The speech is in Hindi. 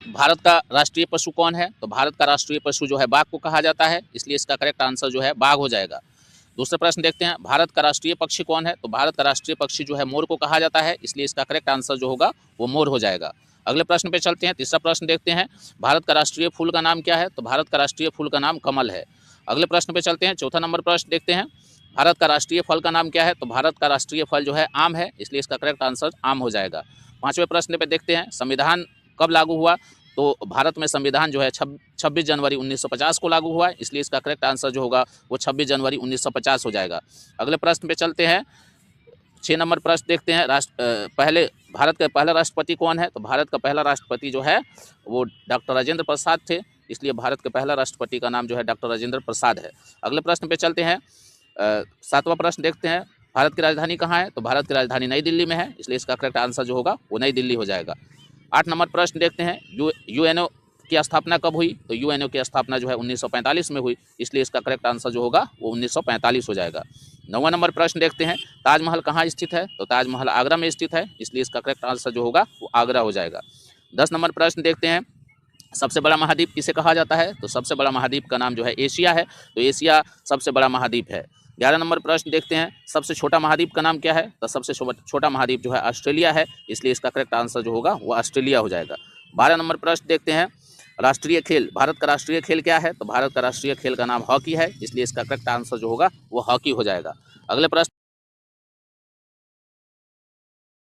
भारत का राष्ट्रीय पशु कौन है? तो भारत का राष्ट्रीय पशु जो है बाघ को कहा जाता है, इसलिए इसका करेक्ट आंसर जो है बाघ हो जाएगा। दूसरा प्रश्न देखते हैं, भारत का राष्ट्रीय पक्षी कौन है? तो भारत का राष्ट्रीय पक्षी जो है मोर को कहा जाता है, इसलिए इसका करेक्ट आंसर जो होगा वो मोर हो जाएगा। अगले प्रश्न पे चलते हैं, तीसरा प्रश्न देखते हैं, भारत का राष्ट्रीय फूल का नाम क्या है? तो भारत का राष्ट्रीय फूल का नाम कमल है। अगले प्रश्न पे चलते हैं, चौथा नंबर प्रश्न देखते हैं, भारत का राष्ट्रीय फल का नाम क्या है? तो भारत का राष्ट्रीय फल जो है आम है, इसलिए इसका करेक्ट आंसर आम हो जाएगा। पांचवें प्रश्न पे देखते हैं, संविधान कब लागू हुआ? तो भारत में संविधान जो है 26 जनवरी 1950 को लागू हुआ है, इसलिए इसका करेक्ट आंसर जो होगा वो 26 जनवरी 1950 हो जाएगा। अगले प्रश्न पे चलते हैं, 6 नंबर प्रश्न देखते हैं, भारत का पहला राष्ट्रपति कौन है? तो भारत का पहला राष्ट्रपति जो है वो डॉक्टर राजेंद्र प्रसाद थे, इसलिए भारत के पहला राष्ट्रपति का नाम जो है डॉक्टर राजेंद्र प्रसाद है। अगले प्रश्न पे चलते हैं, 7वां प्रश्न देखते हैं, भारत की राजधानी कहाँ है? तो भारत की राजधानी नई दिल्ली में है, इसलिए इसका करेक्ट आंसर जो होगा वो नई दिल्ली हो जाएगा। 8 नंबर प्रश्न देखते हैं, यूएनओ की स्थापना कब हुई? तो यूएनओ की स्थापना जो है 1945 में हुई, इसलिए इसका करेक्ट आंसर जो होगा वो 1945 हो जाएगा। 9वां नंबर प्रश्न देखते हैं, ताजमहल कहाँ स्थित है? तो ताजमहल आगरा में स्थित है, इसलिए इसका करेक्ट आंसर जो होगा वो आगरा हो जाएगा। 10 नंबर प्रश्न देखते हैं, सबसे बड़ा महाद्वीप किसे कहा जाता है? तो सबसे बड़ा महाद्वीप का नाम जो है एशिया है, तो एशिया सबसे बड़ा महाद्वीप है। 11 नंबर प्रश्न देखते हैं, सबसे छोटा महाद्वीप का नाम क्या है? तो सबसे छोटा महाद्वीप जो है ऑस्ट्रेलिया है, इसलिए इसका करेक्ट आंसर जो होगा वो ऑस्ट्रेलिया हो जाएगा। 12 नंबर प्रश्न देखते हैं, राष्ट्रीय खेल, भारत का राष्ट्रीय खेल क्या है? तो भारत का राष्ट्रीय खेल का नाम हॉकी है, इसलिए इसका करेक्ट आंसर जो होगा वो हॉकी हो जाएगा। अगले प्रश्न